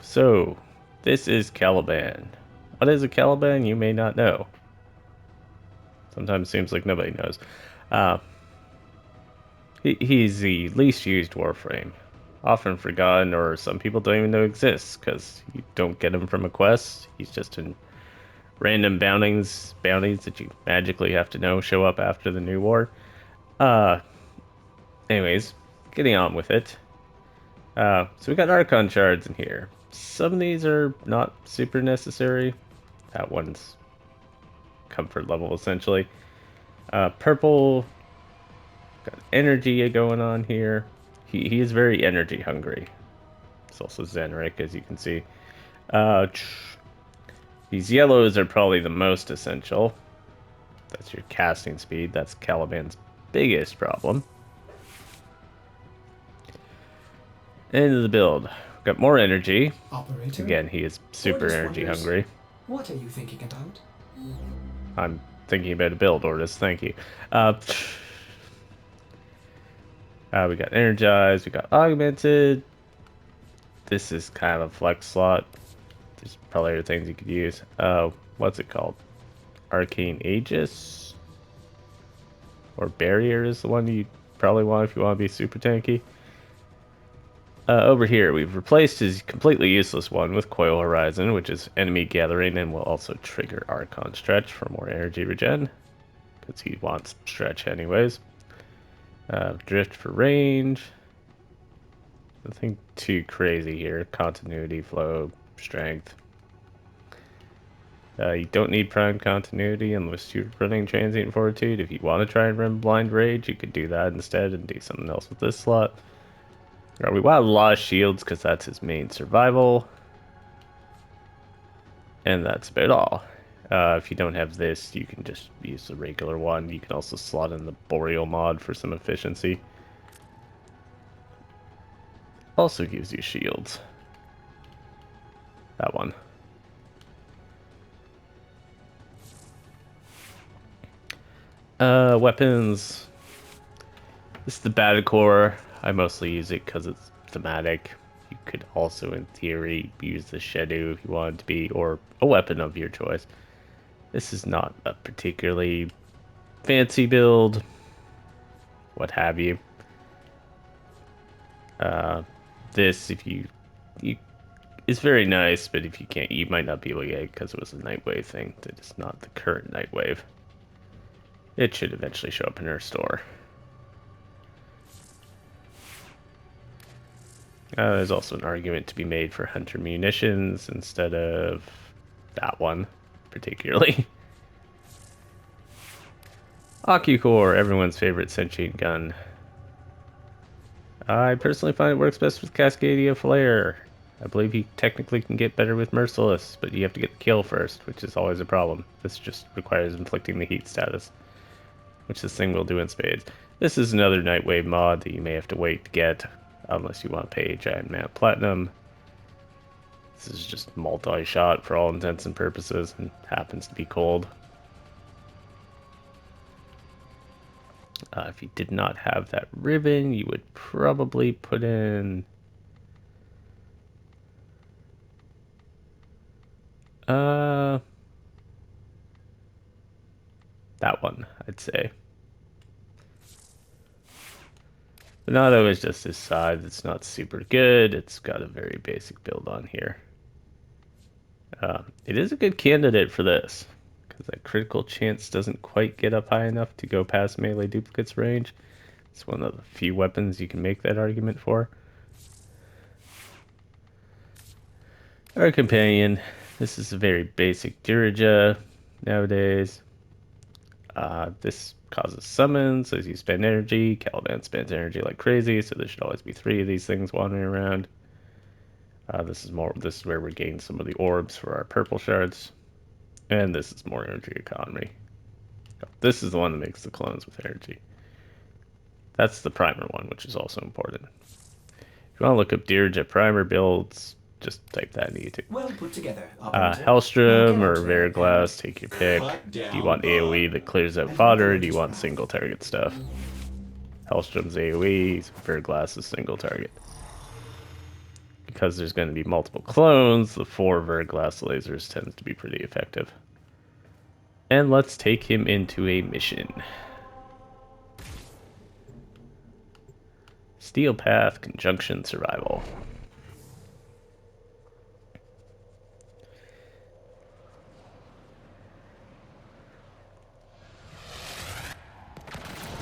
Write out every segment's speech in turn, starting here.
So this is Caliban. What is a Caliban? You may not know. Sometimes it seems like nobody knows. Uh, he's the least used Warframe. Often forgotten, or some people don't even know exists, because you don't get him from a quest. He's just in random bounties that you magically have to know show up after the new war. Uh, anyways, getting on with it. So we got Archon shards in here. Some of these are not super necessary. That one's comfort level essentially. Purple got energy going on here. He is very energy hungry. It's also Zenric, as you can see. Uh, these yellows are probably the most essential. That's your casting speed. That's Caliban's biggest problem. End of the build. Got more energy. Operator? Again, he is super Ordis energy wonders, hungry. what are you thinking about? I'm thinking about a build, Ordis. Thank you. Uh, we got energized. We got augmented. This is kind of a flex slot. There's probably other things you could use. What's it called? Arcane Aegis? Or Barrier is the one you probably want if you want to be super tanky. Over here, we've replaced his completely useless one with Coil Horizon, which is enemy gathering and will also trigger Archon Stretch for more energy regen, because he wants stretch anyways. Drift for range. Nothing too crazy here. Continuity, flow, strength. You don't need prime continuity unless you're running transient fortitude. If you want to try and run blind rage, you could do that instead and do something else with this slot. We want a lot of shields because that's his main survival. And that's about all. If you don't have this, you can just use the regular one. You can also slot in the Boreal mod for some efficiency. Also gives you shields. That one. Weapons. This is the Battle Core. I mostly use it because it's thematic. You could also, in theory, use the Shadow if you wanted to be, or a weapon of your choice. This is not a particularly fancy build, what have you. Uh, this, if you, is very nice, but if you can't, you might not be able to get it because it was a Nightwave thing. That is not the current Nightwave. It should eventually show up in our store. There's also an argument to be made for Hunter munitions instead of that one, particularly. AcuCore, everyone's favorite sentient gun. I personally find it works best with Cascadia Flare. I believe he technically can get better with Merciless, but you have to get the kill first, which is always a problem. This just requires inflicting the heat status, which this thing will do in spades. This is another Nightwave mod that you may have to wait to get, unless you want to pay a giant amount of platinum. This is just multi-shot for all intents and purposes, and happens to be cold. If you did not have that ribbon, you would probably put in... that one, I'd say. Venado is just this side that's not super good. It's got a very basic build on here. It is a good candidate for this, because that critical chance doesn't quite get up high enough to go past melee duplicates range. It's one of the few weapons you can make that argument for. Our companion. This is a very basic Dirija nowadays. This causes summons as you spend energy. Caliban spends energy like crazy, so there should always be 3 of these things wandering around. This is where we gain some of the orbs for our purple shards. And this is more energy economy. This is the one that makes the clones with energy. That's the primer one, which is also important. If you want to look up Dirija primer builds, just type that in YouTube. Well put together, operator. Now Hellstrom get or out there Veriglass, take your pick. Do you want AoE that clears out fodder, or do you want single target stuff? Hellstrom's AoE, Veriglass is single target. because there's going to be multiple clones, the 4 verglass lasers tends to be pretty effective. And let's take him into a mission. Steel Path Conjunction Survival.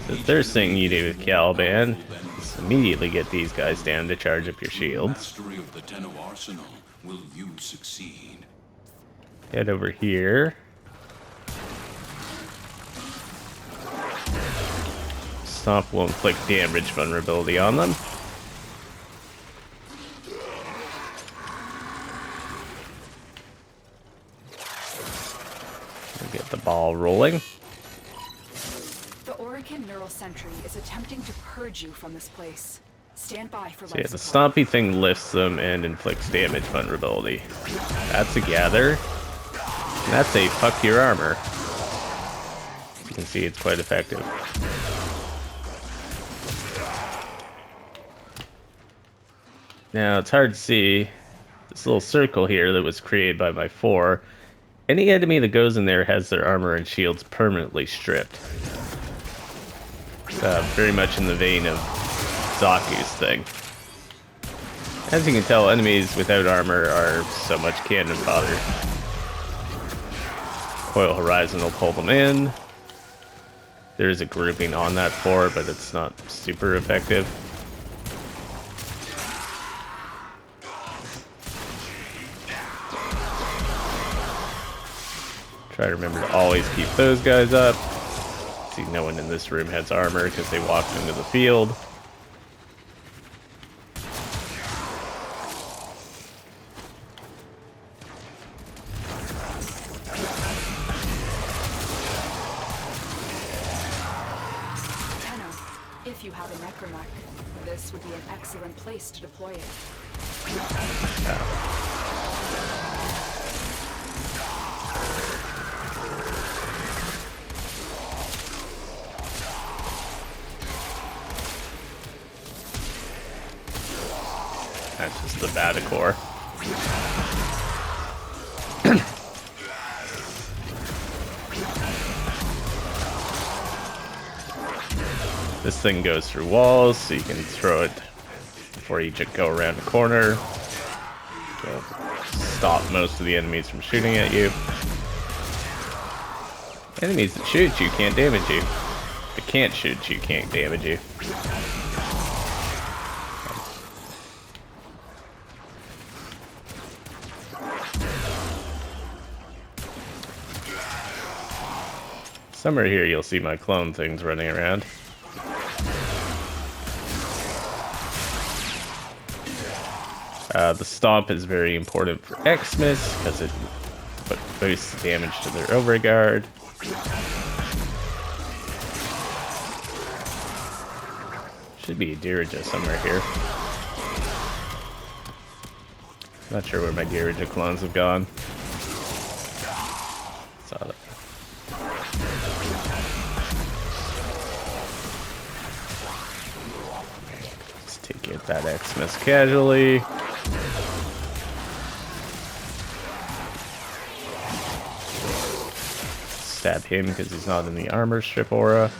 The first thing you do with Caliban is immediately get these guys down to charge up your shields. Of the Tenno arsenal, will you succeed? Head over here. Stomp will inflict damage vulnerability on them. We'll get the ball rolling. The Orican Neural Sentry is attempting to purge you from this place. Stand by for So yeah, the stompy thing lifts them and inflicts damage vulnerability. That's a gather. And that's a fuck your armor. You can see it's quite effective. Now, it's hard to see this little circle here that was created by my 4. Any enemy that goes in there has their armor and shields permanently stripped. Very much in the vein of Zaku's thing. As you can tell, enemies without armor are so much cannon fodder. Coil Horizon will pull them in. There is a grouping on that 4, but it's not super effective. Try to remember to always keep those guys up. See, no one in this room has armor because they walked into the field. Tenno, if you have a necromech, this would be an excellent place to deploy it. That's just the Vaticore. This thing goes through walls, so you can throw it before you just go around the corner. So stop most of the enemies from shooting at you. Enemies that shoot you can't damage you. That can't shoot you can't damage you. Somewhere here you'll see my clone things running around. The stomp is very important for Xmas because it boosts damage to their overguard. Should be a Dirija somewhere here. Not sure where my Dirija clones have gone. Saw that. Let's take out that Xmas casually. Stab him because he's not in the armor strip aura.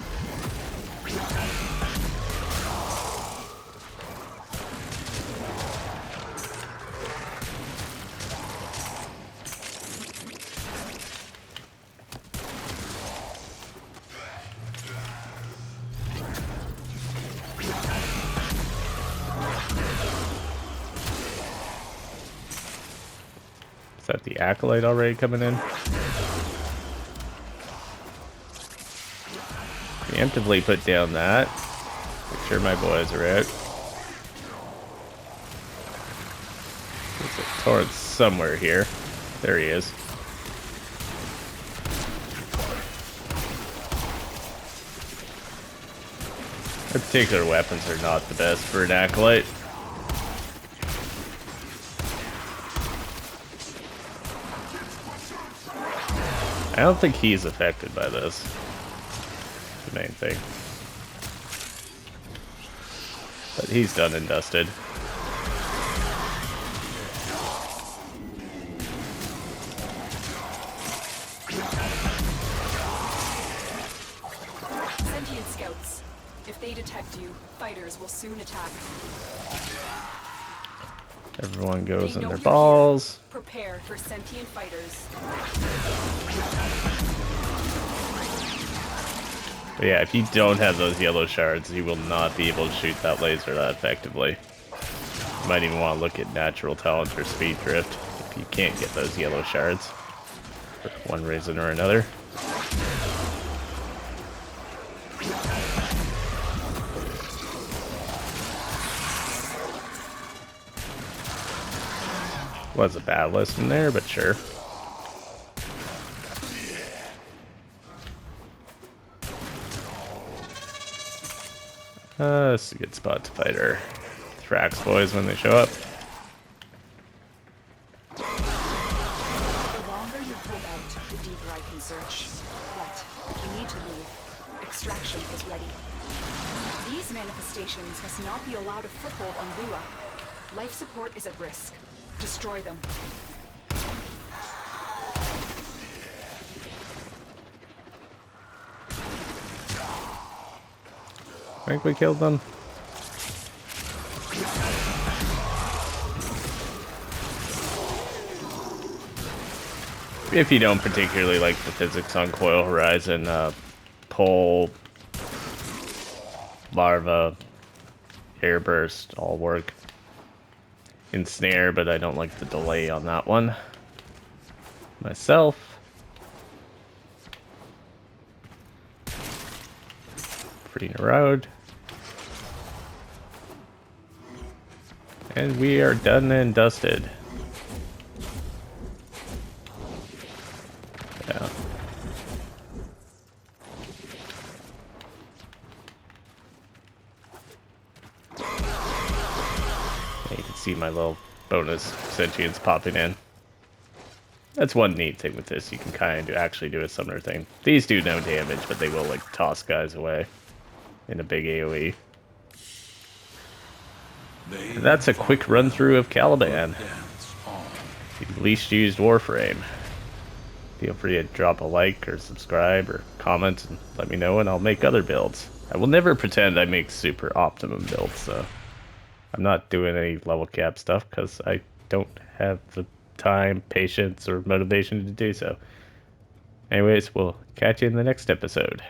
Is that the Acolyte already coming in? Preemptively put down that. Make sure my boys are out. There's a torrent somewhere here. There he is. Their particular weapons are not the best for an Acolyte. I don't think he's affected by this. The main thing. But he's done and dusted. If they detect you, fighters will soon attack. Everyone goes They in know their you're balls. here. Prepare for sentient fighters. But yeah, if you don't have those yellow shards, you will not be able to shoot that laser that effectively. You might even want to look at natural talent or speed drift if you can't get those yellow shards for one reason or another. Was a bad list in there, but sure. This is a good spot to fight our Thrax boys when they show up. The longer you hold out, the deeper I can search. But if you need to leave, extraction is ready. These manifestations must not be allowed a foothold on Lua. Life support is at risk. Destroy them. I think we killed them. If you don't particularly like the physics on Coil Horizon, Pole, Larva, Airburst all work. Ensnare, but I don't like the delay on that one. Myself. Free road. And we are done and dusted. Yeah. You can see my little bonus sentience popping in. That's one neat thing with this. You can kind of actually do a summoner thing. These do no damage, but they will like toss guys away in a big AoE. And that's a quick run through of Caliban, the least used Warframe. Feel free to drop a like or subscribe or comment and let me know, and I'll make other builds. I will never pretend I make super optimum builds, so I'm not doing any level cap stuff because I don't have the time, patience, or motivation to do so. Anyways, we'll catch you in the next episode.